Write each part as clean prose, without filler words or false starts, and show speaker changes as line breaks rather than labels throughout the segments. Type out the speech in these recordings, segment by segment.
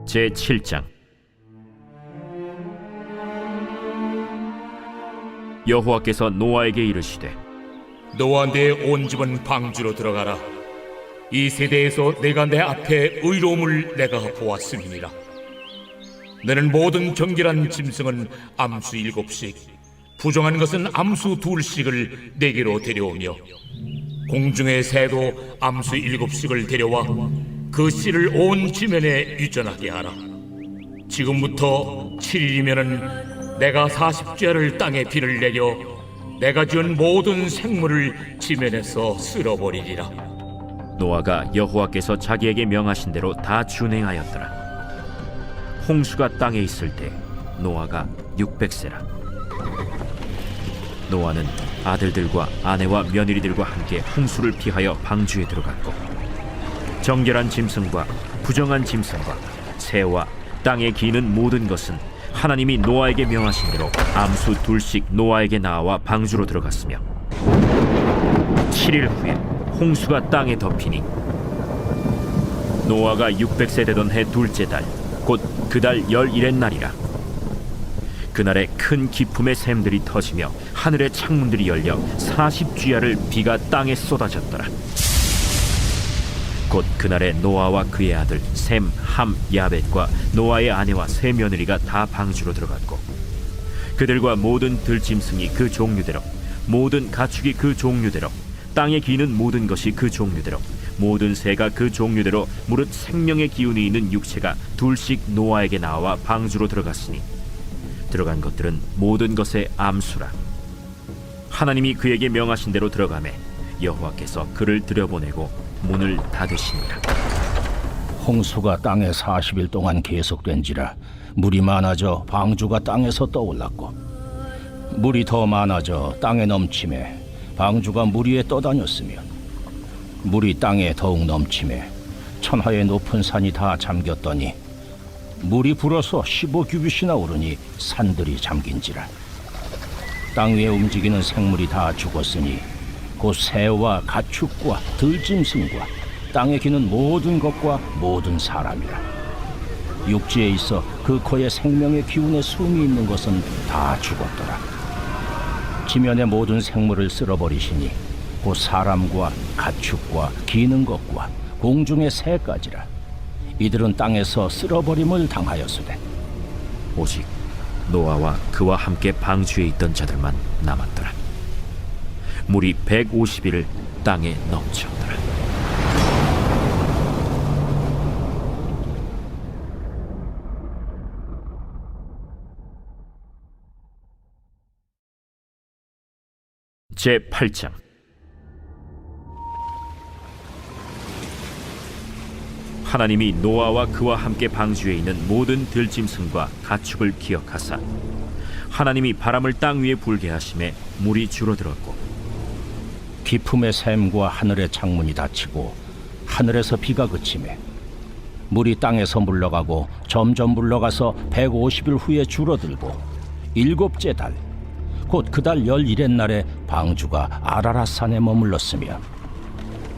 제7장. 여호와께서 노아에게 이르시되
너와 내 온 집은 방주로 들어가라. 이 세대에서 내가 내 앞에 의로움을 내가 보았음이니라. 너는 모든 정결한 짐승은 암수 7씩, 부정한 것은 암수 2씩을 내게로 데려오며, 공중의 새도 암수 7씩을 데려와 그 씨를 온 지면에 유전하게 하라. 지금부터 7일이면은 내가 40죄를 땅에 비를 내려 내가 지은 모든 생물을 지면에서 쓸어버리리라.
노아가 여호와께서 자기에게 명하신 대로 다 준행하였더라. 홍수가 땅에 있을 때 노아가 600세라. 노아는 아들들과 아내와 며느리들과 함께 홍수를 피하여 방주에 들어갔고, 정결한 짐승과 부정한 짐승과 새와 땅에 기는 모든 것은 하나님이 노아에게 명하신 대로 암수 2씩 노아에게 나와 방주로 들어갔으며, 7일 후에 홍수가 땅에 덮이니 노아가 600세 되던 해 둘째 달, 곧 그 달 11의 날이라. 그날에 큰 기품의 샘들이 터지며 하늘의 창문들이 열려 40주야를 비가 땅에 쏟아졌더라. 곧 그날에 노아와 그의 아들 셈, 함, 야벳과 노아의 아내와 세 며느리가 다 방주로 들어갔고, 그들과 모든 들짐승이 그 종류대로, 모든 가축이 그 종류대로, 땅에 기는 모든 것이 그 종류대로, 모든 새가 그 종류대로 무릇 생명의 기운이 있는 육체가 2씩 노아에게 나와 방주로 들어갔으니, 들어간 것들은 모든 것의 암수라. 하나님이 그에게 명하신 대로 들어가매 여호와께서 그를 들여보내고 문을 닫으시니라.
홍수가 땅에 40일 동안 계속된지라 물이 많아져 방주가 땅에서 떠올랐고, 물이 더 많아져 땅에 넘침에 방주가 물 위에 떠다녔으며, 물이 땅에 더욱 넘침에 천하의 높은 산이 다 잠겼더니 물이 불어서 15규빗이나 오르니 산들이 잠긴지라. 땅 위에 움직이는 생물이 다 죽었으니 곧 새와 가축과 들짐승과 땅에 기는 모든 것과 모든 사람이라. 육지에 있어 그 코에 생명의 기운의 숨이 있는 것은 다 죽었더라. 지면의 모든 생물을 쓸어버리시니 곧 사람과 가축과 기는 것과 공중의 새까지라. 이들은 땅에서 쓸어버림을 당하였으되
오직 노아와 그와 함께 방주에 있던 자들만 남았더라. 물이 150일을 땅에 넘쳤더라. 제8장. 하나님이 노아와 그와 함께 방주에 있는 모든 들짐승과 가축을 기억하사 하나님이 바람을 땅 위에 불게 하심에 물이 줄어들었고,
기품의 샘과 하늘의 창문이 닫히고 하늘에서 비가 그치매 물이 땅에서 물러가고 점점 물러가서 150일 후에 줄어들고, 7째 달, 곧 그 달 11의 날에 방주가 아라랏산에 머물렀으며,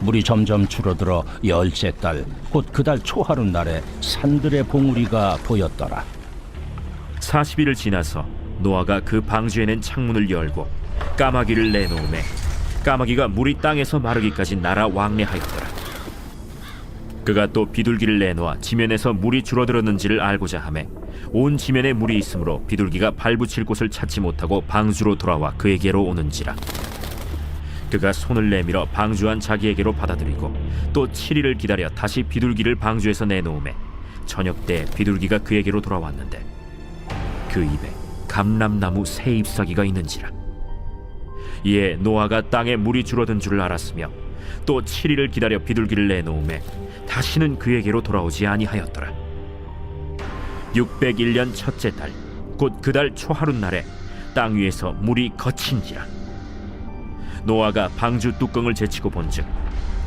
물이 점점 줄어들어 10째 달, 곧 그 달 초하룻 날에 산들의 봉우리가 보였더라.
40일을 지나서 노아가 그 방주에는 창문을 열고 까마귀를 내놓음에 까마귀가 물이 땅에서 마르기까지 날아 왕래하였더라. 그가 또 비둘기를 내놓아 지면에서 물이 줄어들었는지를 알고자 하매 온 지면에 물이 있으므로 비둘기가 발붙일 곳을 찾지 못하고 방주로 돌아와 그에게로 오는지라. 그가 손을 내밀어 방주한 자기에게로 받아들이고 또 7일을 기다려 다시 비둘기를 방주에서 내놓음에 저녁 때 비둘기가 그에게로 돌아왔는데 그 입에 감람나무 새 잎사귀가 있는지라. 이에 노아가 땅에 물이 줄어든 줄을 알았으며 또 7일을 기다려 비둘기를 내놓음에 다시는 그에게로 돌아오지 아니하였더라. 601년 첫째 달, 곧 그 달 초하룻 날에 땅 위에서 물이 거친지라. 노아가 방주 뚜껑을 제치고 본즉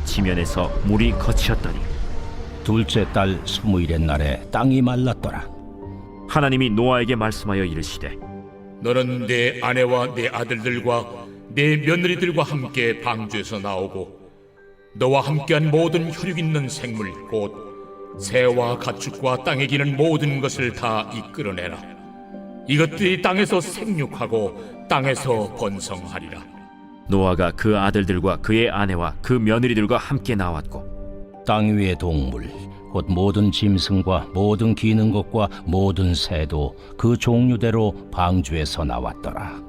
지면에서 물이 거치었더니
둘째 달 20일의 날에 땅이 말랐더라.
하나님이 노아에게 말씀하여 이르시되
너는 내 아내와 내 아들들과 내 며느리들과 함께 방주에서 나오고 너와 함께한 모든 혈육 있는 생물 곧 새와 가축과 땅에 기는 모든 것을 다 이끌어내라. 이것들이 땅에서 생육하고 땅에서 번성하리라.
노아가 그 아들들과 그의 아내와 그 며느리들과 함께 나왔고
땅 위의 동물 곧 모든 짐승과 모든 기는 것과 모든 새도 그 종류대로 방주에서 나왔더라.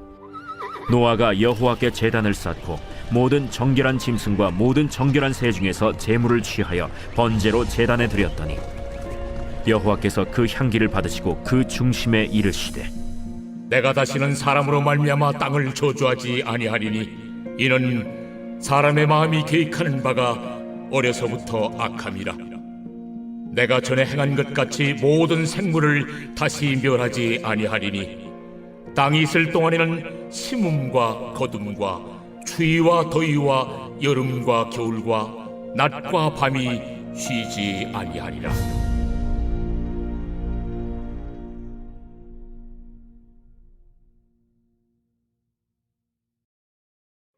노아가 여호와께 제단을 쌓고 모든 정결한 짐승과 모든 정결한 새 중에서 제물을 취하여 번제로 제단에 드렸더니 여호와께서 그 향기를 받으시고 그 중심에 이르시되
내가 다시는 사람으로 말미암아 땅을 저주하지 아니하리니 이는 사람의 마음이 계획하는 바가 어려서부터 악함이라. 내가 전에 행한 것 같이 모든 생물을 다시 멸하지 아니하리니 땅이 있을 동안에는 심음과 거둠과 추위와 더위와 여름과 겨울과 낮과 밤이 쉬지 아니하리라.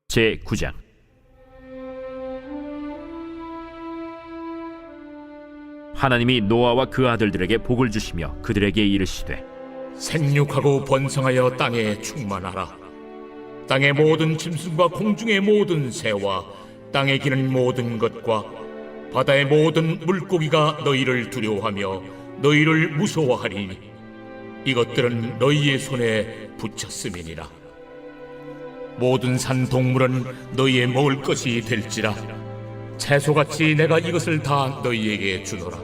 제9장. 하나님이 노아와 그 아들들에게 복을 주시며 그들에게 이르시되
생육하고 번성하여 땅에 충만하라. 땅의 모든 짐승과 공중의 모든 새와 땅에 기는 모든 것과 바다의 모든 물고기가 너희를 두려워하며 너희를 무서워하리니 이것들은 너희의 손에 붙였음이니라. 모든 산 동물은 너희의 먹을 것이 될지라. 채소같이 내가 이것을 다 너희에게 주노라.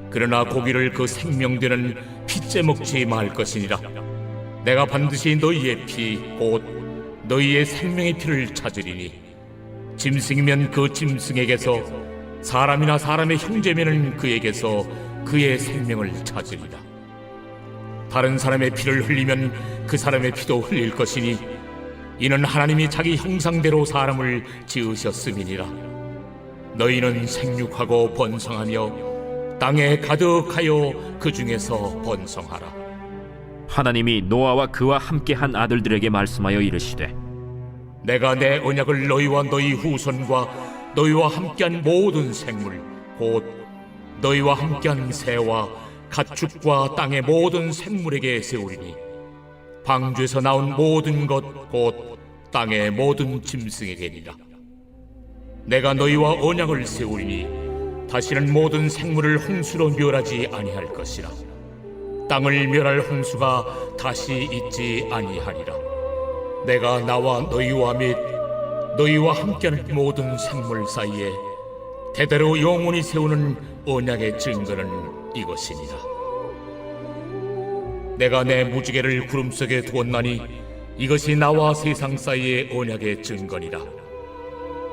그러나 고기를 그 생명되는 피째 먹지 말 것이니라. 내가 반드시 너희의 피 곧 너희의 생명의 피를 찾으리니 짐승이면 그 짐승에게서 사람이나 사람의 형제면은 그에게서 그의 생명을 찾으리라. 다른 사람의 피를 흘리면 그 사람의 피도 흘릴 것이니 이는 하나님이 자기 형상대로 사람을 지으셨음이니라. 너희는 생육하고 번성하며 땅에 가득하여 그 중에서 번성하라.
하나님이 노아와 그와 함께한 아들들에게 말씀하여 이르시되
내가 내 언약을 너희와 너희 후손과 너희와 함께한 모든 생물 곧 너희와 함께한 새와 가축과 땅의 모든 생물에게 세우리니 방주에서 나온 모든 것 곧 땅의 모든 짐승에게니라. 내가 너희와 언약을 세우리니 다시는 모든 생물을 홍수로 멸하지 아니할 것이라. 땅을 멸할 홍수가 다시 있지 아니하리라. 내가 나와 너희와 및 너희와 함께하는 모든 생물 사이에 대대로 영원히 세우는 언약의 증거는 이것이니라. 내가 내 무지개를 구름 속에 두었나니 이것이 나와 세상 사이의 언약의 증거니라.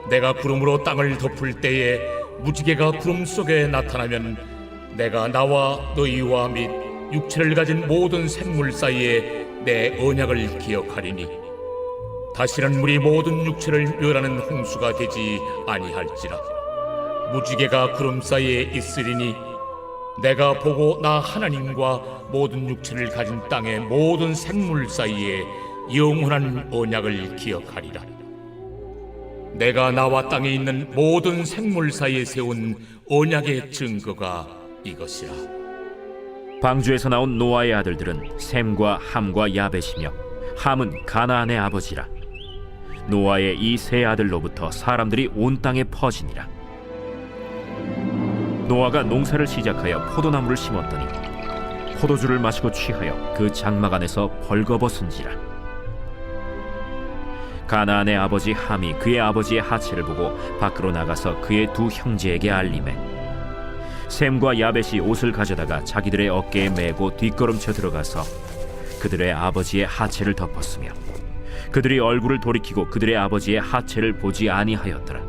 내가 구름으로 땅을 덮을 때에 무지개가 구름 속에 나타나면 내가 나와 너희와 및 육체를 가진 모든 생물 사이에 내 언약을 기억하리니 다시는 물이 모든 육체를 멸하는 홍수가 되지 아니할지라. 무지개가 구름 사이에 있으리니 내가 보고 나 하나님과 모든 육체를 가진 땅의 모든 생물 사이에 영원한 언약을 기억하리라. 내가 나와 땅에 있는 모든 생물 사이에 세운 언약의 증거가 이것이라.
방주에서 나온 노아의 아들들은 셈과 함과 야벳이며 함은 가나안의 아버지라. 노아의 이 세 아들로부터 사람들이 온 땅에 퍼지니라. 노아가 농사를 시작하여 포도나무를 심었더니 포도주를 마시고 취하여 그 장막 안에서 벌거벗은지라. 가나안의 아버지 함이 그의 아버지의 하체를 보고 밖으로 나가서 그의 두 형제에게 알리매 셈과 야벳이 옷을 가져다가 자기들의 어깨에 메고 뒷걸음쳐 들어가서 그들의 아버지의 하체를 덮었으며 그들이 얼굴을 돌이키고 그들의 아버지의 하체를 보지 아니하였더라.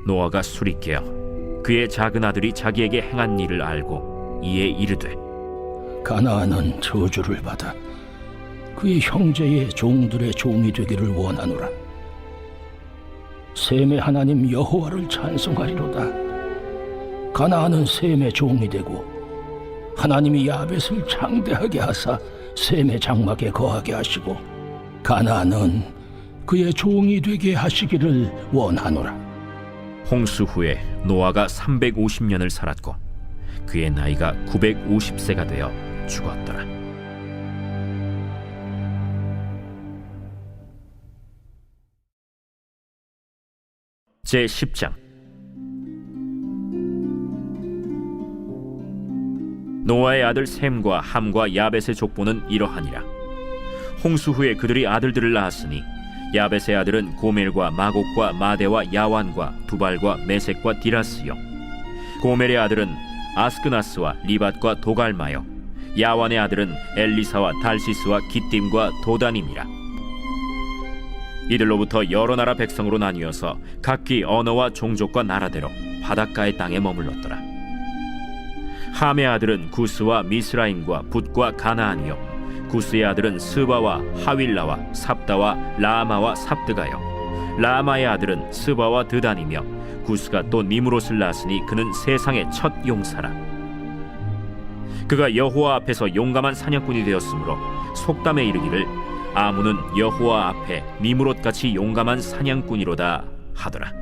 노아가 술이 깨어 그의 작은 아들이 자기에게 행한 일을 알고 이에 이르되
가나안은 저주를 받아 그의 형제의 종들의 종이 되기를 원하노라. 셈의 하나님 여호와를 찬송하리로다. 가나안은 셈의 종이 되고 하나님이 야벳을 창대하게 하사 셈의 장막에 거하게 하시고 가나안은 그의 종이 되게 하시기를 원하노라.
홍수 후에 노아가 350년을 살았고 그의 나이가 950세가 되어 죽었더라. 제10장. 노아의 아들 셈과 함과 야벳의 족보는 이러하니라. 홍수 후에 그들이 아들들을 낳았으니 야벳의 아들은 고멜과 마곡과 마대와 야완과 두발과 메섹과 디라스요, 고멜의 아들은 아스크나스와 리밧과 도갈마요, 야완의 아들은 엘리사와 달시스와 기띔과 도단임이라. 이들로부터 여러 나라 백성으로 나뉘어서 각기 언어와 종족과 나라대로 바닷가의 땅에 머물렀더라. 함의 아들은 구스와 미스라임과 붓과 가나안이요, 구스의 아들은 스바와 하윌라와 삽다와 라마와 삽드가요, 라마의 아들은 스바와 드단이며, 구스가 또 니므롯을 낳았으니 그는 세상의 첫 용사라. 그가 여호와 앞에서 용감한 사냥꾼이 되었으므로 속담에 이르기를 아문은 여호와 앞에 니므롯같이 용감한 사냥꾼이로다 하더라.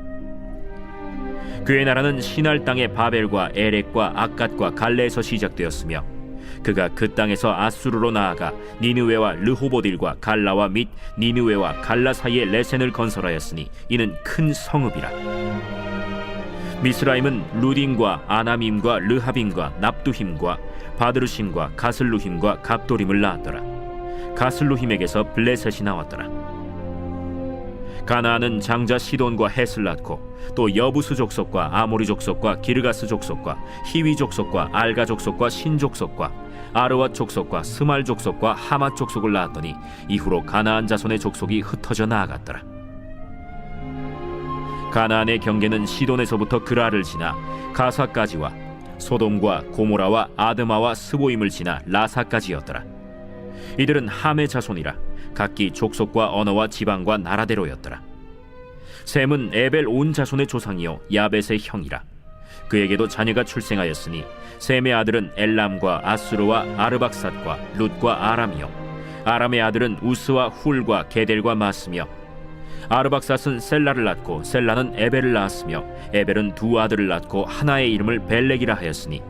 그의 나라는 시날 땅의 바벨과 에렉과 악갓과 갈레에서 시작되었으며 그가 그 땅에서 아수르로 나아가 니느웨와 르호보딜과 갈라와 및 니느웨와 갈라 사이에 레센을 건설하였으니 이는 큰 성읍이라. 미스라임은 루딘과 아나밈과 르하빔과 납두힘과 바드르심과 가슬루힘과 갑도림을 낳았더라. 가슬루힘에게서 블레셋이 나왔더라. 가나안은 장자 시돈과 헷을 낳고 또 여부스 족속과 아모리 족속과 기르가스 족속과 히위 족속과 알가 족속과 신 족속과 아르왓 족속과 스말 족속과 하맛 족속을 낳았더니 이후로 가나안 자손의 족속이 흩어져 나아갔더라. 가나안의 경계는 시돈에서부터 그라를 지나 가사까지와 소돔과 고모라와 아드마와 스보임을 지나 라사까지였더라. 이들은 함의 자손이라 각기 족속과 언어와 지방과 나라대로였더라. 셈은 에벨 온 자손의 조상이요 야벳의 형이라. 그에게도 자녀가 출생하였으니 셈의 아들은 엘람과 아수르와 아르박삿과 룻과 아람이요, 아람의 아들은 우스와 훌과 게델과 마스며, 아르박삿은 셀라를 낳고 셀라는 에벨을 낳았으며 에벨은 두 아들을 낳고 하나의 이름을 벨렉이라 하였으니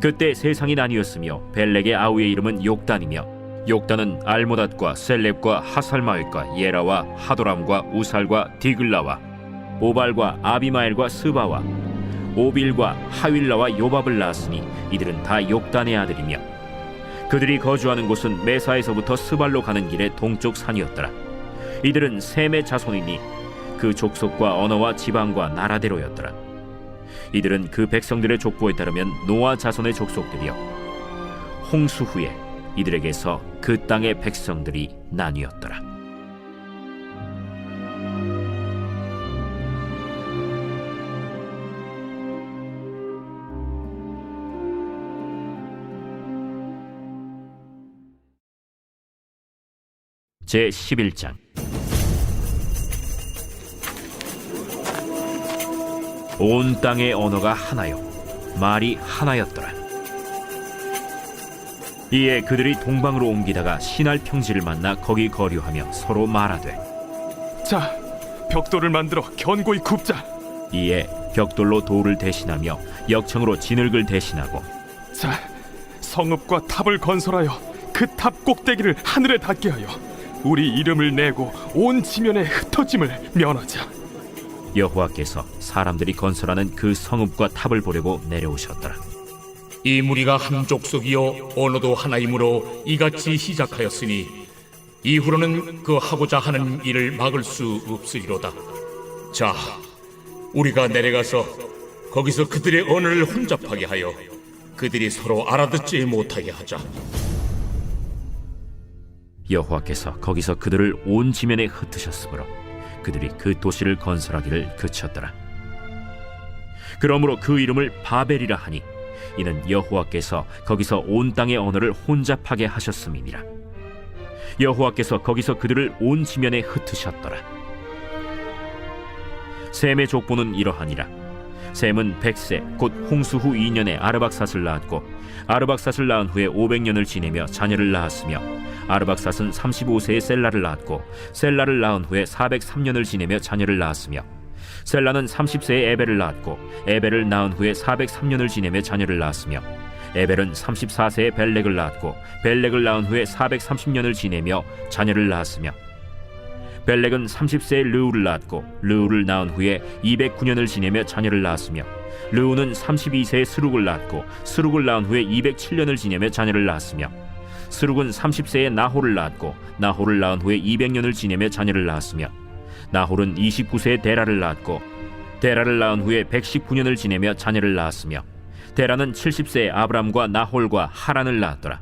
그때 세상이 나뉘었으며 벨렉의 아우의 이름은 욕단이며 욕단은 알모닷과 셀렙과 하살마웻과 예라와 하도람과 우살과 디글라와 오발과 아비마엘과 스바와 오빌과 하윌라와 요밥을 낳았으니 이들은 다 욕단의 아들이며 그들이 거주하는 곳은 메사에서부터 스발로 가는 길의 동쪽 산이었더라. 이들은 셈의 자손이니 그 족속과 언어와 지방과 나라대로였더라. 이들은 그 백성들의 족보에 따르면 노아 자손의 족속들이요, 홍수 후에 이들에게서 그 땅의 백성들이 나뉘었더라. 제11장. 온 땅의 언어가 하나요 말이 하나였더라. 이에 그들이 동방으로 옮기다가 시날 평지를 만나 거기 거류하며 서로 말하되,
자, 벽돌을 만들어 견고히 굽자.
이에 벽돌로 돌을 대신하며 역청으로 진흙을 대신하고,
자, 성읍과 탑을 건설하여 그 탑 꼭대기를 하늘에 닿게 하여 우리 이름을 내고 온 지면에 흩어짐을 면하자.
여호와께서 사람들이 건설하는 그 성읍과 탑을 보려고 내려오셨더라.
이 무리가 한 족속이요 언어도 하나이므로 이같이 시작하였으니 이후로는 그 하고자 하는 일을 막을 수 없으리로다. 자, 우리가 내려가서 거기서 그들의 언어를 혼잡하게 하여 그들이 서로 알아듣지 못하게 하자.
여호와께서 거기서 그들을 온 지면에 흩으셨으므로 그들이 그 도시를 건설하기를 그쳤더라. 그러므로 그 이름을 바벨이라 하니 이는 여호와께서 거기서 온 땅의 언어를 혼잡하게 하셨음이니라. 여호와께서 거기서 그들을 온 지면에 흩으셨더라. 셈의 족보는 이러하니라. 셈은 100세 곧 홍수 후 2년에 아르박삿을 낳았고 아르박삿을 낳은 후에 500년을 지내며 자녀를 낳았으며 아르박삿은 35세에 셀라를 낳았고 셀라를 낳은 후에 403년을 지내며 자녀를 낳았으며 셀라는 30세에 에벨을 낳았고 에벨을 낳은 후에 403년을 지내며 자녀를 낳았으며 에벨은 34세에 벨렉을 낳았고 벨렉을 낳은 후에 430년을 지내며 자녀를 낳았으며 벨렉은 30세에 르우를 낳았고 르우를 낳은 후에 209년을 지내며 자녀를 낳았으며 르우는 32세에 스룩을 낳았고 스룩을 낳은 후에 207년을 지내며 자녀를 낳았으며 스룩은 30세에 나홀을 낳았고 나홀을 낳은 후에 200년을 지내며 자녀를 낳았으며 나홀은 29세에 데라를 낳았고 데라를 낳은 후에 119년을 지내며 자녀를 낳았으며 데라는 70세에 아브람과 나홀과 하란을 낳았더라.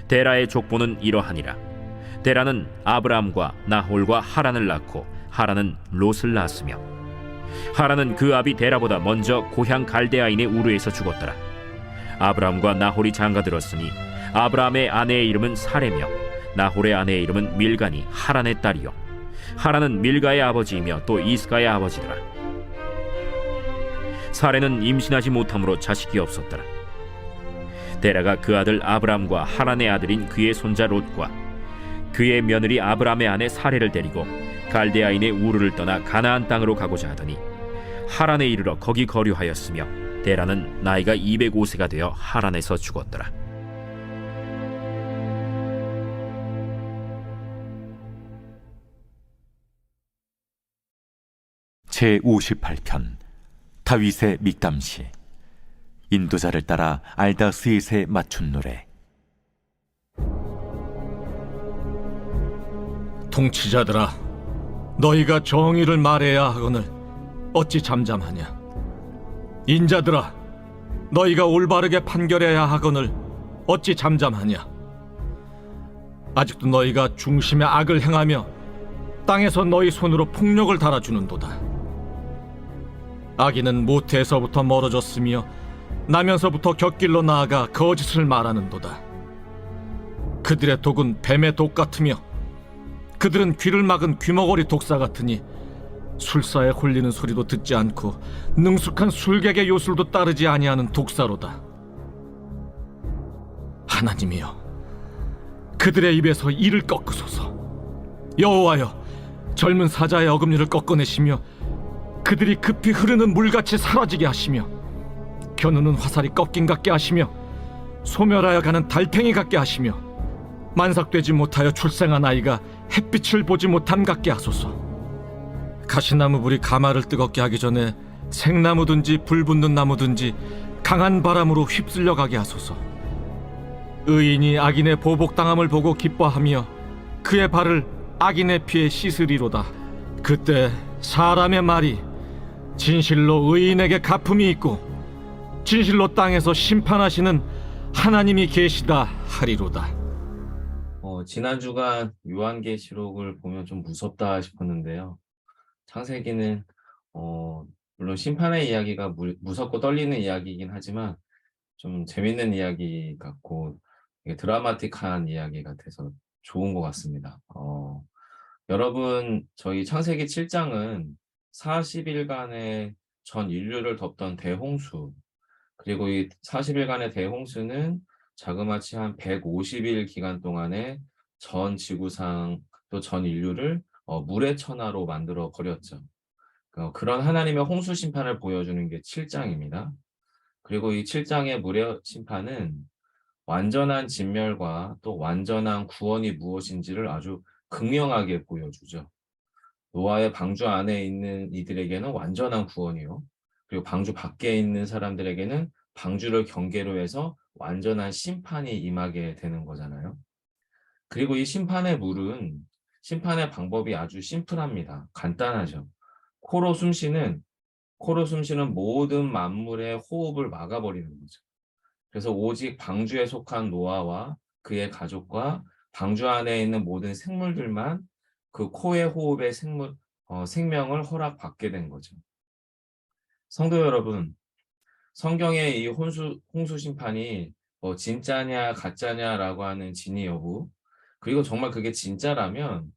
데라의 족보는 이러하니라. 데라는 아브람과 나홀과 하란을 낳고 하란은 롯을 낳았으며 하란은 그 아비 데라보다 먼저 고향 갈대아인의 우르에서 죽었더라. 아브람과 나홀이 장가들었으니 아브람의 아내의 이름은 사레며 나홀의 아내의 이름은 밀가니 하란의 딸이요 하란은 밀가의 아버지이며 또 이스가의 아버지더라. 사레는 임신하지 못함으로 자식이 없었더라. 데라가 그 아들 아브람과 하란의 아들인 그의 손자 롯과 그의 며느리 아브람의 아내 사레를 데리고 갈대아인의 우르를 떠나 가나안 땅으로 가고자 하더니 하란에 이르러 거기 거류하였으며 데라는 나이가 205세가 되어 하란에서 죽었더라.
제58편 다윗의 믹담시. 인도자를 따라 알다스잇의 맞춘 노래.
통치자들아, 너희가 정의를 말해야 하거늘 어찌 잠잠하냐? 인자들아, 너희가 올바르게 판결해야 하거늘 어찌 잠잠하냐? 아직도 너희가 중심의 악을 행하며 땅에서 너희 손으로 폭력을 달아주는도다. 악인은 모태에서부터 멀어졌으며 나면서부터 곁길로 나아가 거짓을 말하는도다. 그들의 독은 뱀의 독 같으며 그들은 귀를 막은 귀머거리 독사 같으니 술사에 홀리는 소리도 듣지 않고 능숙한 술객의 요술도 따르지 아니하는 독사로다. 하나님이여, 그들의 입에서 이를 꺾으소서. 여호와여, 젊은 사자의 어금니를 꺾어내시며 그들이 급히 흐르는 물같이 사라지게 하시며 겨누는 화살이 꺾인 같게 하시며 소멸하여 가는 달팽이 같게 하시며 만삭되지 못하여 출생한 아이가 햇빛을 보지 못함 같게 하소서. 가시나무 불이 가마를 뜨겁게 하기 전에 생나무든지 불 붙는 나무든지 강한 바람으로 휩쓸려 가게 하소서. 의인이 악인의 보복당함을 보고 기뻐하며 그의 발을 악인의 피에 씻으리로다. 그때 사람의 말이 진실로 의인에게 갚음이 있고 진실로 땅에서 심판하시는 하나님이 계시다 하리로다.
지난 주간 요한계시록을 보면 좀 무섭다 싶었는데요. 창세기는 물론 심판의 이야기가 무섭고 떨리는 이야기이긴 하지만 좀 재밌는 이야기 같고 드라마틱한 이야기 같아서 좋은 것 같습니다. 여러분, 저희 창세기 7장은 40일간의 전 인류를 덮던 대홍수, 그리고 이 40일간의 대홍수는 자그마치 한 150일 기간 동안에 전 지구상 또 전 인류를 물의 천하로 만들어 버렸죠. 그런 하나님의 홍수 심판을 보여주는 게 7장입니다. 그리고 이 7장의 물의 심판은 완전한 진멸과 또 완전한 구원이 무엇인지를 아주 극명하게 보여주죠. 노아의 방주 안에 있는 이들에게는 완전한 구원이요, 그리고 방주 밖에 있는 사람들에게는 방주를 경계로 해서 완전한 심판이 임하게 되는 거잖아요. 그리고 이 심판의 물은 심판의 방법이 아주 심플합니다. 간단하죠. 코로 숨쉬는 모든 만물의 호흡을 막아버리는 거죠. 그래서 오직 방주에 속한 노아와 그의 가족과 방주 안에 있는 모든 생물들만 그 코의 호흡의 생명을 허락받게 된 거죠. 성도 여러분, 성경의 이 홍수 심판이 진짜냐 가짜냐라고 하는 진위 여부, 그리고 정말 그게 진짜라면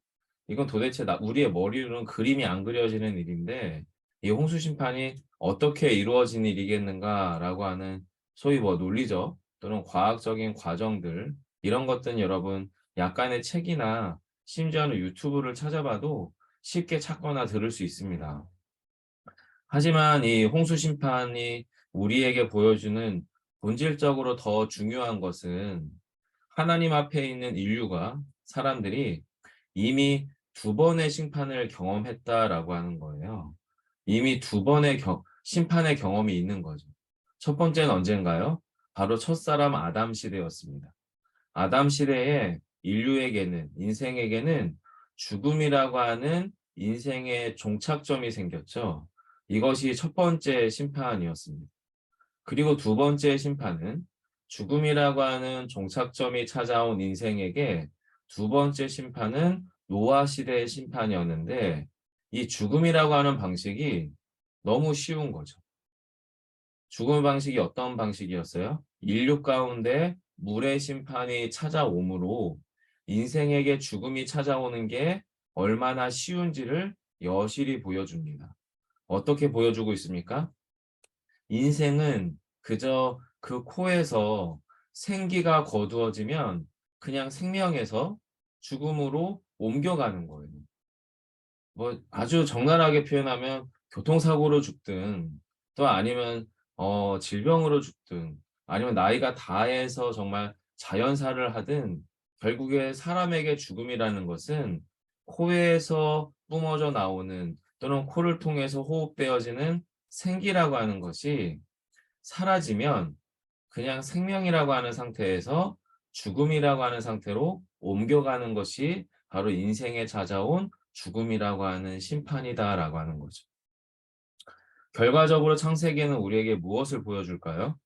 이건 도대체 우리의 머리로는 그림이 안 그려지는 일인데, 이 홍수 심판이 어떻게 이루어진 일이겠는가라고 하는 소위 논리적 또는 과학적인 과정들, 이런 것들은 여러분 약간의 책이나 심지어는 유튜브를 찾아봐도 쉽게 찾거나 들을 수 있습니다. 하지만 이 홍수 심판이 우리에게 보여주는 본질적으로 더 중요한 것은 하나님 앞에 있는 인류가 사람들이 이미 두 번의 심판을 경험했다라고 하는 거예요. 이미 두 번의 심판의 경험이 있는 거죠. 첫 번째는 언젠가요? 바로 첫사람 아담 시대였습니다. 아담 시대에 인류에게는, 인생에게는 죽음이라고 하는 인생의 종착점이 생겼죠. 이것이 첫 번째 심판이었습니다. 그리고 두 번째 심판은 죽음이라고 하는 종착점이 찾아온 인생에게 두 번째 심판은 노아 시대의 심판이었는데 이 죽음이라고 하는 방식이 너무 쉬운 거죠. 죽음 방식이 어떤 방식이었어요? 인류 가운데 물의 심판이 찾아오므로 인생에게 죽음이 찾아오는 게 얼마나 쉬운지를 여실히 보여줍니다. 어떻게 보여주고 있습니까? 인생은 그저 그 코에서 생기가 거두어지면 그냥 생명에서 죽음으로 옮겨가는 거예요. 뭐 아주 적나라하게 표현하면 교통사고로 죽든 또 아니면 질병으로 죽든 아니면 나이가 다해서 정말 자연사를 하든 결국에 사람에게 죽음이라는 것은 코에서 뿜어져 나오는 또는 코를 통해서 호흡되어지는 생기라고 하는 것이 사라지면 그냥 생명이라고 하는 상태에서 죽음이라고 하는 상태로 옮겨가는 것이 바로 인생에 찾아온 죽음이라고 하는 심판이다라고 하는 거죠. 결과적으로 창세기는 우리에게 무엇을 보여줄까요?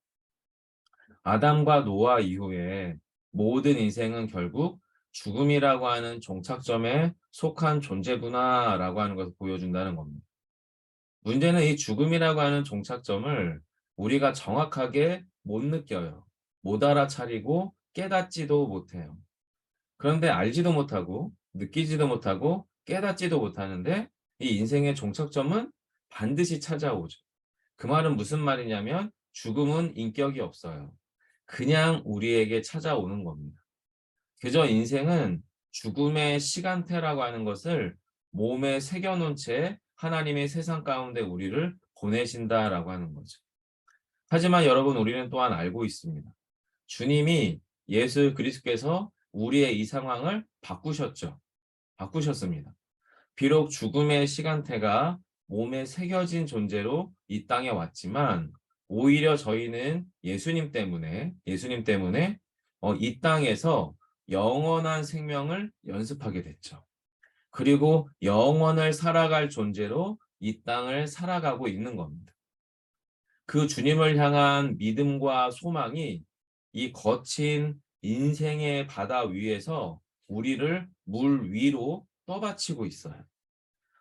아담과 노아 이후에 모든 인생은 결국 죽음이라고 하는 종착점에 속한 존재구나라고 하는 것을 보여준다는 겁니다. 문제는 이 죽음이라고 하는 종착점을 우리가 정확하게 못 느껴요. 못 알아차리고 깨닫지도 못해요. 그런데 알지도 못하고 느끼지도 못하고 깨닫지도 못하는데 이 인생의 종착점은 반드시 찾아오죠. 그 말은 무슨 말이냐면 죽음은 인격이 없어요. 그냥 우리에게 찾아오는 겁니다. 그저 인생은 죽음의 시간태라고 하는 것을 몸에 새겨놓은 채 하나님의 세상 가운데 우리를 보내신다라고 하는 거죠. 하지만 여러분 우리는 또한 알고 있습니다. 주님이 예수 그리스도께서 우리의 이 상황을 바꾸셨죠. 바꾸셨습니다. 비록 죽음의 시간태가 몸에 새겨진 존재로 이 땅에 왔지만 오히려 저희는 예수님 때문에 이 땅에서 영원한 생명을 연습하게 됐죠. 그리고 영원을 살아갈 존재로 이 땅을 살아가고 있는 겁니다. 그 주님을 향한 믿음과 소망이 이 거친 인생의 바다 위에서 우리를 물 위로 떠받치고 있어요.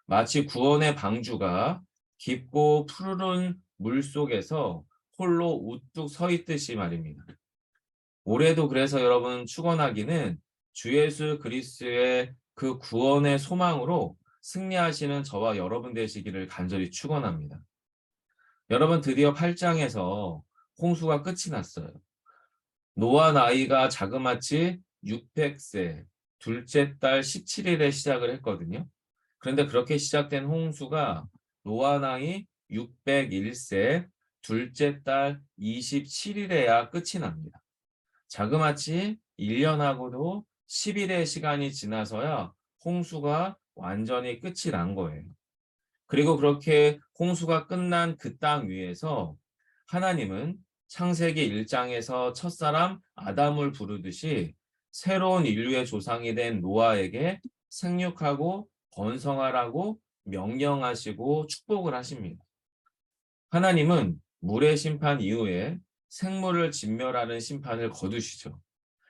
마치 구원의 방주가 깊고 푸르른 물 속에서 홀로 우뚝 서 있듯이 말입니다. 올해도 그래서 여러분 축원하기는 주 예수 그리스도의 그 구원의 소망으로 승리하시는 저와 여러분 되시기를 간절히 축원합니다. 여러분 드디어 8장에서 홍수가 끝이 났어요. 노아 나이가 자그마치 600세, 둘째 달 17일에 시작을 했거든요. 그런데 그렇게 시작된 홍수가 노아 나이 601세, 둘째 달 27일에야 끝이 납니다. 자그마치 1년하고도 10일의 시간이 지나서야 홍수가 완전히 끝이 난 거예요. 그리고 그렇게 홍수가 끝난 그 땅 위에서 하나님은 창세기 1장에서 첫사람 아담을 부르듯이 새로운 인류의 조상이 된 노아에게 생육하고 번성하라고 명령하시고 축복을 하십니다. 하나님은 물의 심판 이후에 생물을 진멸하는 심판을 거두시죠.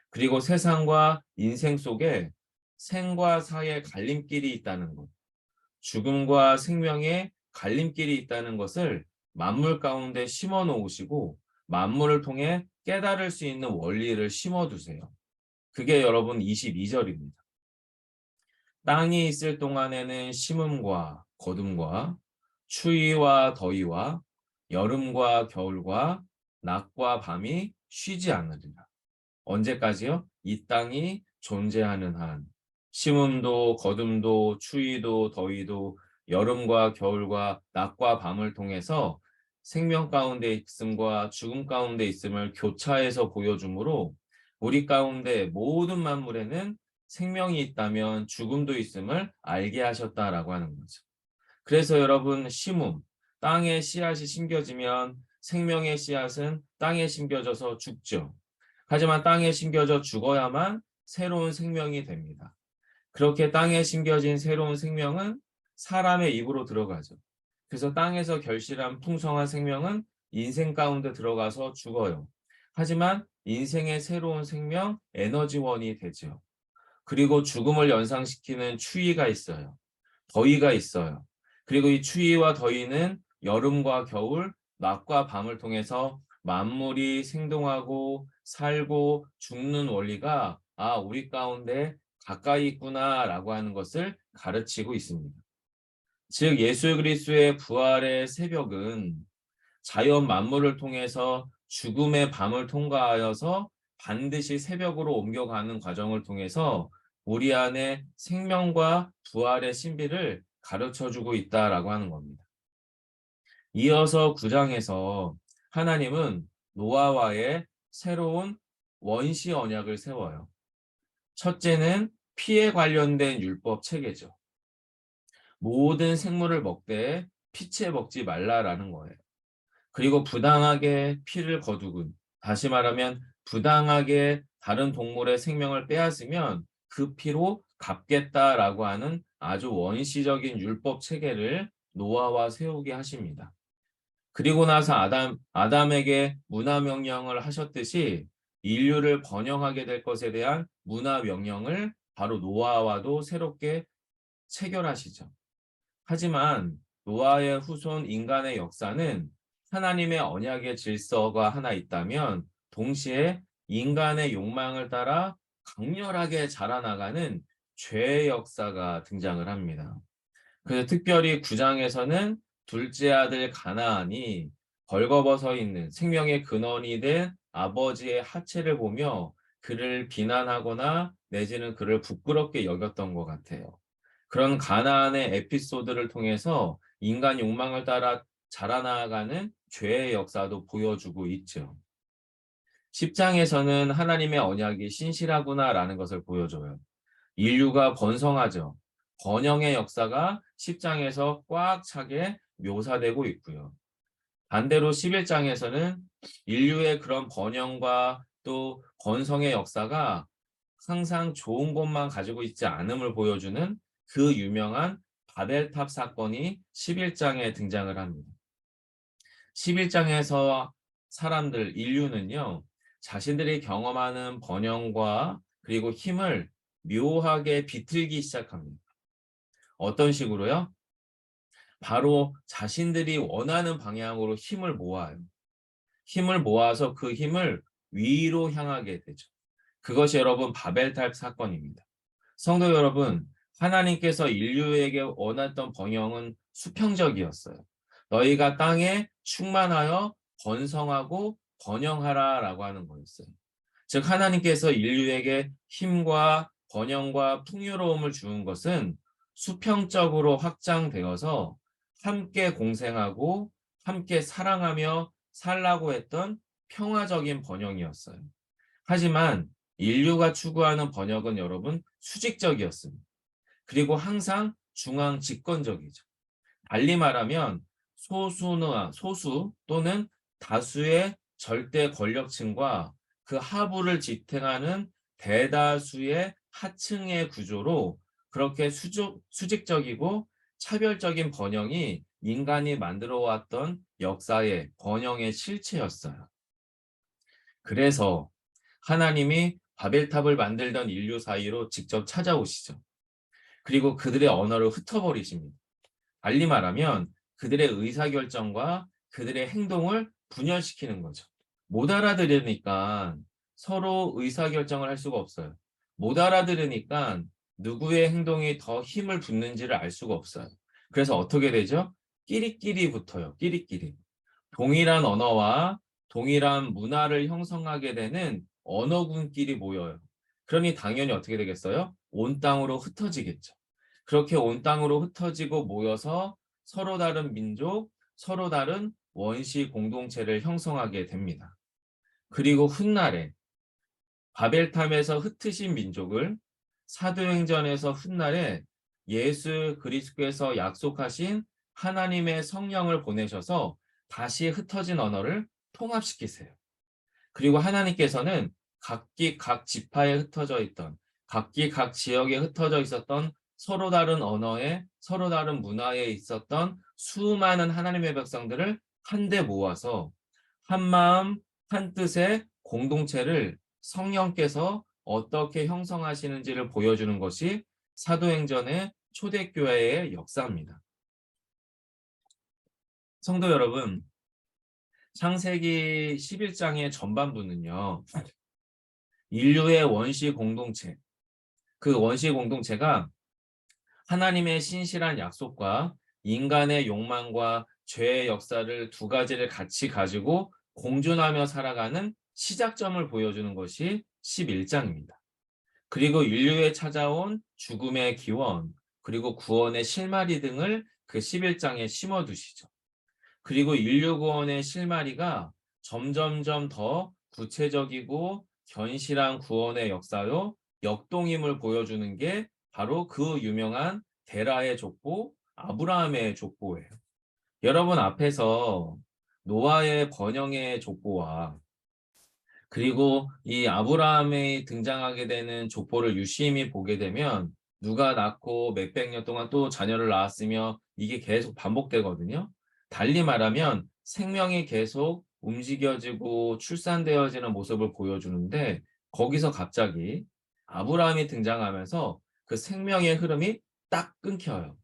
그리고 세상과 인생 속에 생과 사의 갈림길이 있다는 것, 죽음과 생명의 갈림길이 있다는 것을 만물 가운데 심어 놓으시고 만물을 통해 깨달을 수 있는 원리를 심어두세요. 그게 여러분 22절입니다. 땅이 있을 동안에는 심음과 거둠과 추위와 더위와 여름과 겨울과 낮과 밤이 쉬지 않으리라. 언제까지요? 이 땅이 존재하는 한 심음도 거둠도 추위도 더위도 여름과 겨울과 낮과 밤을 통해서 생명 가운데 있음과 죽음 가운데 있음을 교차해서 보여주므로 우리 가운데 모든 만물에는 생명이 있다면 죽음도 있음을 알게 하셨다라고 하는 거죠. 그래서 여러분, 심음, 땅에 씨앗이 심겨지면 생명의 씨앗은 땅에 심겨져서 죽죠. 하지만 땅에 심겨져 죽어야만 새로운 생명이 됩니다. 그렇게 땅에 심겨진 새로운 생명은 사람의 입으로 들어가죠. 그래서 땅에서 결실한 풍성한 생명은 인생 가운데 들어가서 죽어요. 하지만 인생의 새로운 생명, 에너지원이 되죠. 그리고 죽음을 연상시키는 추위가 있어요. 더위가 있어요. 그리고 이 추위와 더위는 여름과 겨울, 낮과 밤을 통해서 만물이 생동하고 살고 죽는 원리가 우리 가운데 가까이 있구나라고 하는 것을 가르치고 있습니다. 즉 예수 그리스도의 부활의 새벽은 자연 만물을 통해서 죽음의 밤을 통과하여서 반드시 새벽으로 옮겨가는 과정을 통해서 우리 안에 생명과 부활의 신비를 가르쳐주고 있다라고 하는 겁니다. 이어서 9장에서 하나님은 노아와의 새로운 원시 언약을 세워요. 첫째는 피에 관련된 율법 체계죠. 모든 생물을 먹되 피채 먹지 말라라는 거예요. 그리고 부당하게 피를 거두군, 다시 말하면 부당하게 다른 동물의 생명을 빼앗으면 그 피로 갚겠다라고 하는 아주 원시적인 율법 체계를 노아와 세우게 하십니다. 그리고 나서 아담에게 문화 명령을 하셨듯이 인류를 번영하게 될 것에 대한 문화 명령을 바로 노아와도 새롭게 체결하시죠. 하지만 노아의 후손 인간의 역사는 하나님의 언약의 질서가 하나 있다면 동시에 인간의 욕망을 따라 강렬하게 자라나가는 죄의 역사가 등장을 합니다. 그래서 특별히 9장에서는 둘째 아들 가나안이 벌거벗어 있는 생명의 근원이 된 아버지의 하체를 보며 그를 비난하거나 내지는 그를 부끄럽게 여겼던 것 같아요. 그런 가나안의 에피소드를 통해서 인간 욕망을 따라 자라나가는 죄의 역사도 보여주고 있죠. 10장에서는 하나님의 언약이 신실하구나라는 것을 보여줘요. 인류가 번성하죠. 번영의 역사가 10장에서 꽉 차게 묘사되고 있고요. 반대로 11장에서는 인류의 그런 번영과 또 번성의 역사가 항상 좋은 것만 가지고 있지 않음을 보여주는 그 유명한 바벨탑 사건이 11장에 등장을 합니다. 11장에서 사람들, 인류는요, 자신들이 경험하는 번영과 그리고 힘을 묘하게 비틀기 시작합니다. 어떤 식으로요? 바로 자신들이 원하는 방향으로 힘을 모아요. 힘을 모아서 그 힘을 위로 향하게 되죠. 그것이 여러분 바벨탑 사건입니다. 성도 여러분, 하나님께서 인류에게 원했던 번영은 수평적이었어요. 너희가 땅에 충만하여 번성하고 번영하라 라고 하는 거였어요. 즉 하나님께서 인류에게 힘과 번영과 풍요로움을 주는 것은 수평적으로 확장되어서 함께 공생하고 함께 사랑하며 살라고 했던 평화적인 번영이었어요. 하지만 인류가 추구하는 번영은 여러분 수직적이었습니다. 그리고 항상 중앙 집권적이죠. 달리 말하면 소수 또는 다수의 절대 권력층과 그 하부를 지탱하는 대다수의 하층의 구조로 그렇게 수직적이고 차별적인 번영이 인간이 만들어왔던 역사의 번영의 실체였어요. 그래서 하나님이 바벨탑을 만들던 인류 사이로 직접 찾아오시죠. 그리고 그들의 언어를 흩어버리십니다. 달리 말하면 그들의 의사결정과 그들의 행동을 분열시키는 거죠. 못 알아들으니까 서로 의사결정을 할 수가 없어요. 못 알아들으니까 누구의 행동이 더 힘을 붓는지를 알 수가 없어요. 그래서 어떻게 되죠? 끼리끼리 붙어요. 끼리끼리. 동일한 언어와 동일한 문화를 형성하게 되는 언어군끼리 모여요. 그러니 당연히 어떻게 되겠어요? 온 땅으로 흩어지겠죠. 그렇게 온 땅으로 흩어지고 모여서 서로 다른 민족, 서로 다른 원시 공동체를 형성하게 됩니다. 그리고 훗날에 바벨탑에서 흩으신 민족을 사도행전에서 훗날에 예수 그리스도께서 약속하신 하나님의 성령을 보내셔서 다시 흩어진 언어를 통합시키세요. 그리고 하나님께서는 각기 각 지파에 흩어져 있던, 각기 각 지역에 흩어져 있었던 서로 다른 언어에, 서로 다른 문화에 있었던 수많은 하나님의 백성들을 한데 모아서 한 마음, 한 뜻의 공동체를 성령께서 어떻게 형성하시는지를 보여주는 것이 사도행전의 초대교회의 역사입니다. 성도 여러분, 창세기 11장의 전반부는요, 인류의 원시 공동체, 그 원시 공동체가 하나님의 신실한 약속과 인간의 욕망과 죄의 역사를 두 가지를 같이 가지고 공존하며 살아가는 시작점을 보여주는 것이 11장입니다. 그리고 인류에 찾아온 죽음의 기원, 그리고 구원의 실마리 등을 그 11장에 심어두시죠. 그리고 인류 구원의 실마리가 점점점 더 구체적이고 견실한 구원의 역사로 역동임을 보여주는 게 바로 그 유명한 데라의 족보, 아브라함의 족보예요. 여러분 앞에서 노아의 번영의 족보와 그리고 이 아브라함이 등장하게 되는 족보를 유심히 보게 되면 누가 낳고 몇백 년 동안 또 자녀를 낳았으며 이게 계속 반복되거든요. 달리 말하면 생명이 계속 움직여지고 출산되어지는 모습을 보여주는데 거기서 갑자기 아브라함이 등장하면서 그 생명의 흐름이 딱 끊겨요.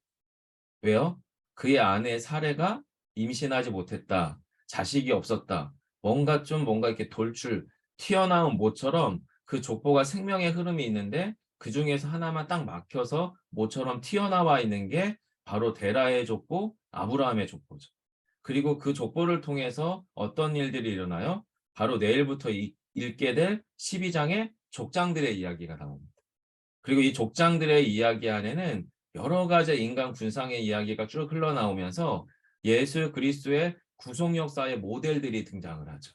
왜요? 그의 아내 사레가 임신하지 못했다. 자식이 없었다. 뭔가 이렇게 튀어나온 모처럼 그 족보가 생명의 흐름이 있는데 그 중에서 하나만 딱 막혀서 모처럼 튀어나와 있는 게 바로 데라의 족보, 아브라함의 족보죠. 그리고 그 족보를 통해서 어떤 일들이 일어나요? 바로 내일부터 읽게 될 12장의 족장들의 이야기가 나옵니다. 그리고 이 족장들의 이야기 안에는 여러 가지 인간 군상의 이야기가 쭉 흘러나오면서 예수 그리스도의 구속 역사의 모델들이 등장을 하죠.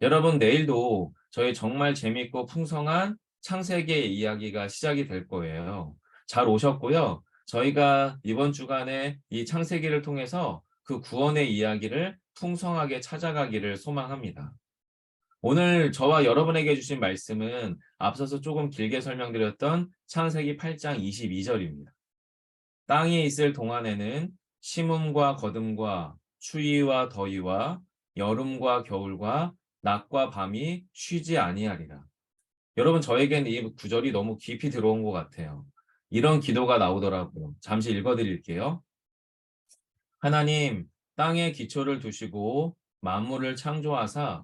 여러분 내일도 저희 정말 재밌고 풍성한 창세기의 이야기가 시작이 될 거예요. 잘 오셨고요. 저희가 이번 주간에 이 창세기를 통해서 그 구원의 이야기를 풍성하게 찾아가기를 소망합니다. 오늘 저와 여러분에게 주신 말씀은 앞서서 조금 길게 설명드렸던 창세기 8장 22절입니다. 땅에 있을 동안에는 심음과 거듭과 추위와 더위와 여름과 겨울과 낮과 밤이 쉬지 아니하리라. 여러분 저에겐 이 구절이 너무 깊이 들어온 것 같아요. 이런 기도가 나오더라고요. 잠시 읽어드릴게요. 하나님, 땅에 기초를 두시고 만물을 창조하사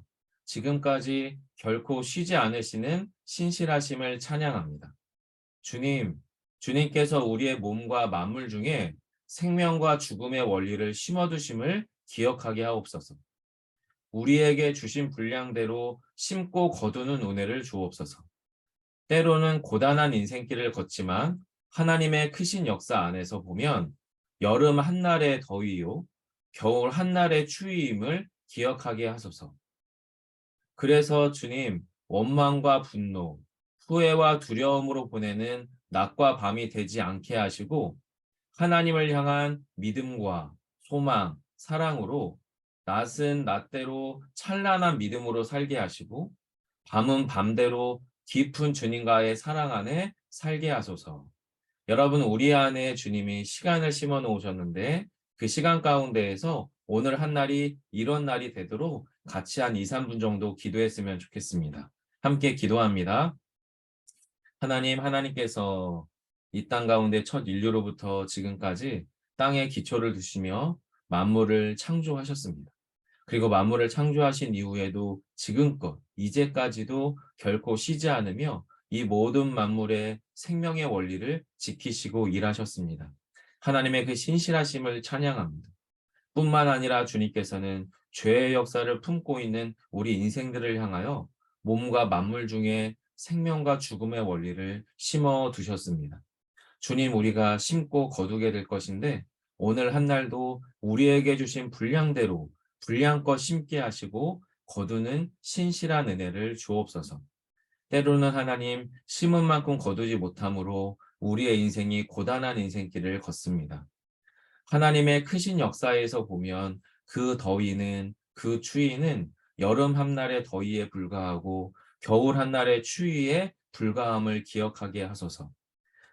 지금까지 결코 쉬지 않으시는 신실하심을 찬양합니다. 주님, 주님께서 우리의 몸과 만물 중에 생명과 죽음의 원리를 심어두심을 기억하게 하옵소서. 우리에게 주신 분량대로 심고 거두는 은혜를 주옵소서. 때로는 고단한 인생길을 걷지만 하나님의 크신 역사 안에서 보면 여름 한날의 더위요, 겨울 한날의 추위임을 기억하게 하소서. 그래서 주님, 원망과 분노, 후회와 두려움으로 보내는 낮과 밤이 되지 않게 하시고 하나님을 향한 믿음과 소망, 사랑으로 낮은 낮대로 찬란한 믿음으로 살게 하시고 밤은 밤대로 깊은 주님과의 사랑 안에 살게 하소서. 여러분 우리 안에 주님이 시간을 심어 놓으셨는데 그 시간 가운데에서 오늘 한 날이 이런 날이 되도록 같이 한 2, 3분 정도 기도했으면 좋겠습니다. 함께 기도합니다. 하나님께서 이 땅 가운데 첫 인류로부터 지금까지 땅에 기초를 두시며 만물을 창조하셨습니다. 그리고 만물을 창조하신 이후에도 지금껏 이제까지도 결코 쉬지 않으며 이 모든 만물의 생명의 원리를 지키시고 일하셨습니다. 하나님의 그 신실하심을 찬양합니다. 뿐만 아니라 주님께서는 죄의 역사를 품고 있는 우리 인생들을 향하여 몸과 만물 중에 생명과 죽음의 원리를 심어 두셨습니다. 주님 우리가 심고 거두게 될 것인데 오늘 한 날도 우리에게 주신 분량대로 분량껏 심게 하시고 거두는 신실한 은혜를 주옵소서. 때로는 하나님 심은 만큼 거두지 못함으로 우리의 인생이 고단한 인생길을 걷습니다. 하나님의 크신 역사에서 보면 그 더위는 그 추위는 여름 한날의 더위에 불과하고 겨울 한날의 추위에 불과함을 기억하게 하소서.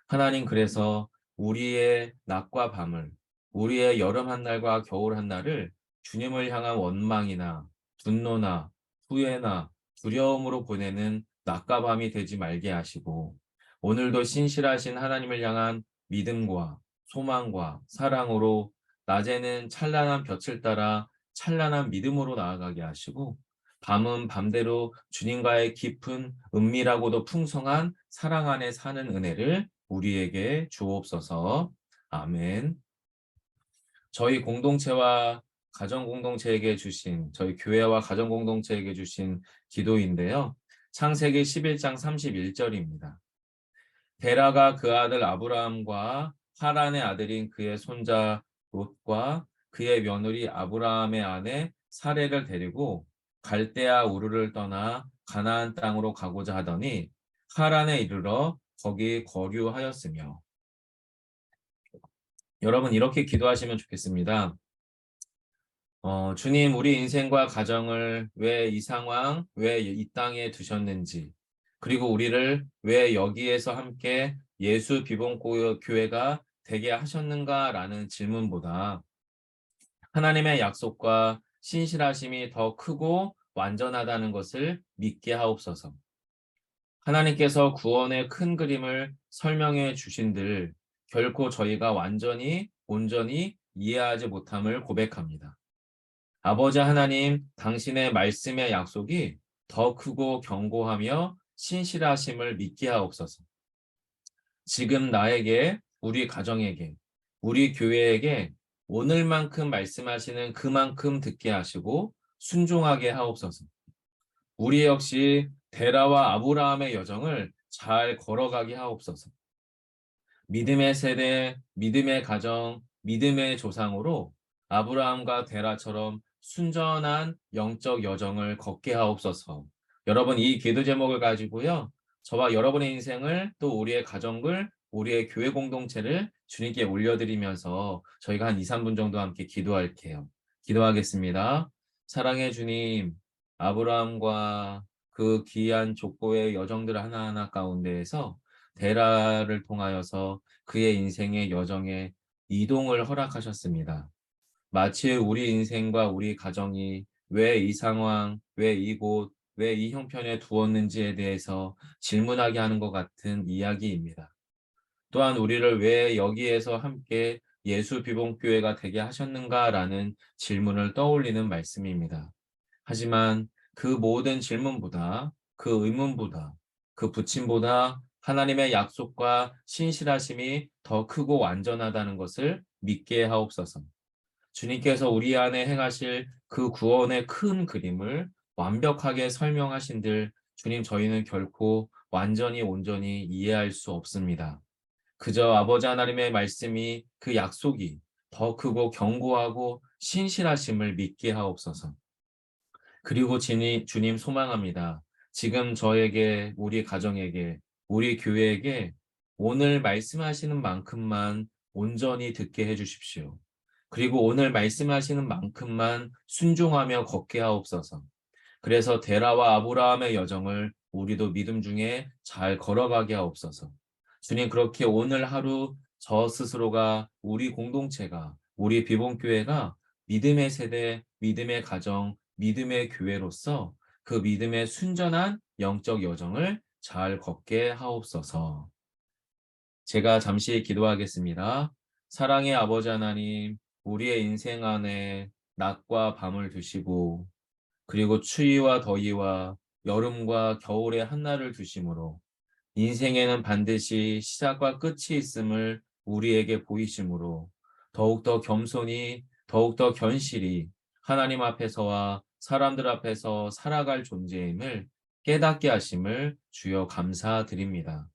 하나님 그래서 우리의 낮과 밤을 우리의 여름 한날과 겨울 한날을 주님을 향한 원망이나 분노나 후회나 두려움으로 보내는 낮과 밤이 되지 말게 하시고 오늘도 신실하신 하나님을 향한 믿음과 소망과 사랑으로 낮에는 찬란한 볕을 따라 찬란한 믿음으로 나아가게 하시고 밤은 밤대로 주님과의 깊은 은밀하고도 풍성한 사랑 안에 사는 은혜를 우리에게 주옵소서. 아멘. 저희 공동체와 가정 공동체에게 주신 저희 교회와 가정 공동체에게 주신 기도인데요. 창세기 11장 31절입니다. 데라가 그 아들 아브라함과 하란의 아들인 그의 손자 롯과 그의 며느리 아브라함의 아내 사레를 데리고 갈대아 우르를 떠나 가나안 땅으로 가고자 하더니 하란에 이르러 거기 거류하였으며. 여러분 이렇게 기도하시면 좋겠습니다. 주님 우리 인생과 가정을 왜 이 상황, 왜 이 땅에 두셨는지 그리고 우리를 왜 여기에서 함께 예수 비봉교회가 되게 하셨는가라는 질문보다 하나님의 약속과 신실하심이 더 크고 완전하다는 것을 믿게 하옵소서. 하나님께서 구원의 큰 그림을 설명해 주신들 결코 저희가 완전히 온전히 이해하지 못함을 고백합니다. 아버지 하나님, 당신의 말씀의 약속이 더 크고 견고하며 신실하심을 믿게 하옵소서. 지금 나에게, 우리 가정에게, 우리 교회에게 오늘만큼 말씀하시는 그만큼 듣게 하시고 순종하게 하옵소서. 우리 역시 데라와 아브라함의 여정을 잘 걸어가게 하옵소서. 믿음의 세대, 믿음의 가정, 믿음의 조상으로 아브라함과 데라처럼 순전한 영적 여정을 걷게 하옵소서. 여러분 이 기도 제목을 가지고요. 저와 여러분의 인생을 또 우리의 가정을 우리의 교회 공동체를 주님께 올려드리면서 저희가 한 2, 3분 정도 함께 기도할게요. 기도하겠습니다. 사랑해 주님, 아브라함과 그 귀한 족보의 여정들 하나하나 가운데에서 데라를 통하여서 그의 인생의 여정에 이동을 허락하셨습니다. 마치 우리 인생과 우리 가정이 왜 이 상황, 왜 이곳, 왜 이 형편에 두었는지에 대해서 질문하게 하는 것 같은 이야기입니다. 또한 우리를 왜 여기에서 함께 예수 비봉교회가 되게 하셨는가라는 질문을 떠올리는 말씀입니다. 하지만 그 모든 질문보다, 그 의문보다, 그 부침보다 하나님의 약속과 신실하심이 더 크고 완전하다는 것을 믿게 하옵소서. 주님께서 우리 안에 행하실 그 구원의 큰 그림을 완벽하게 설명하신들 주님 저희는 결코 완전히 온전히 이해할 수 없습니다. 그저 아버지 하나님의 말씀이 그 약속이 더 크고 견고하고 신실하심을 믿게 하옵소서. 그리고 주님 소망합니다. 지금 저에게, 우리 가정에게, 우리 교회에게 오늘 말씀하시는 만큼만 온전히 듣게 해주십시오. 그리고 오늘 말씀하시는 만큼만 순종하며 걷게 하옵소서. 그래서 데라와 아브라함의 여정을 우리도 믿음 중에 잘 걸어가게 하옵소서. 주님 그렇게 오늘 하루 저 스스로가 우리 공동체가 우리 비봉교회가 믿음의 세대, 믿음의 가정, 믿음의 교회로서 그 믿음의 순전한 영적 여정을 잘 걷게 하옵소서. 제가 잠시 기도하겠습니다. 사랑의 아버지 하나님, 우리의 인생 안에 낮과 밤을 두시고 그리고 추위와 더위와 여름과 겨울의 한날을 두심으로 인생에는 반드시 시작과 끝이 있음을 우리에게 보이심으로 더욱더 겸손히 더욱더 견실히 하나님 앞에서와 사람들 앞에서 살아갈 존재임을 깨닫게 하심을 주여 감사드립니다.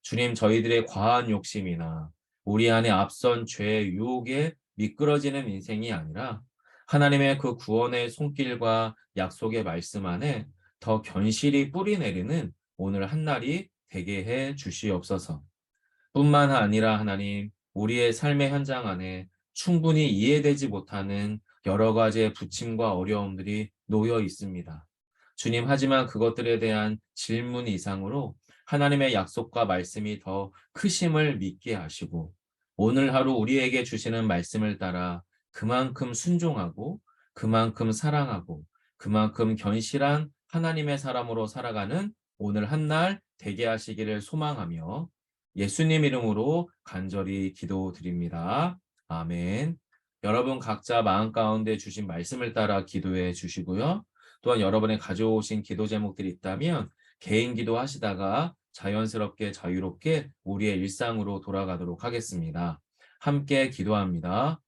주님, 저희들의 과한 욕심이나 우리 안에 앞선 죄의 유혹에 미끄러지는 인생이 아니라 하나님의 그 구원의 손길과 약속의 말씀 안에 더 견실히 뿌리 내리는 오늘 한날이 되게 해 주시옵소서. 뿐만 아니라 하나님, 우리의 삶의 현장 안에 충분히 이해되지 못하는 여러 가지의 부침과 어려움들이 놓여 있습니다. 주님, 하지만 그것들에 대한 질문 이상으로 하나님의 약속과 말씀이 더 크심을 믿게 하시고 오늘 하루 우리에게 주시는 말씀을 따라 그만큼 순종하고 그만큼 사랑하고 그만큼 견실한 하나님의 사람으로 살아가는 오늘 한날 되게 하시기를 소망하며 예수님 이름으로 간절히 기도드립니다. 아멘. 여러분 각자 마음 가운데 주신 말씀을 따라 기도해 주시고요. 또한 여러분의 가져오신 기도 제목들이 있다면 개인 기도하시다가 자연스럽게 자유롭게 우리의 일상으로 돌아가도록 하겠습니다. 함께 기도합니다.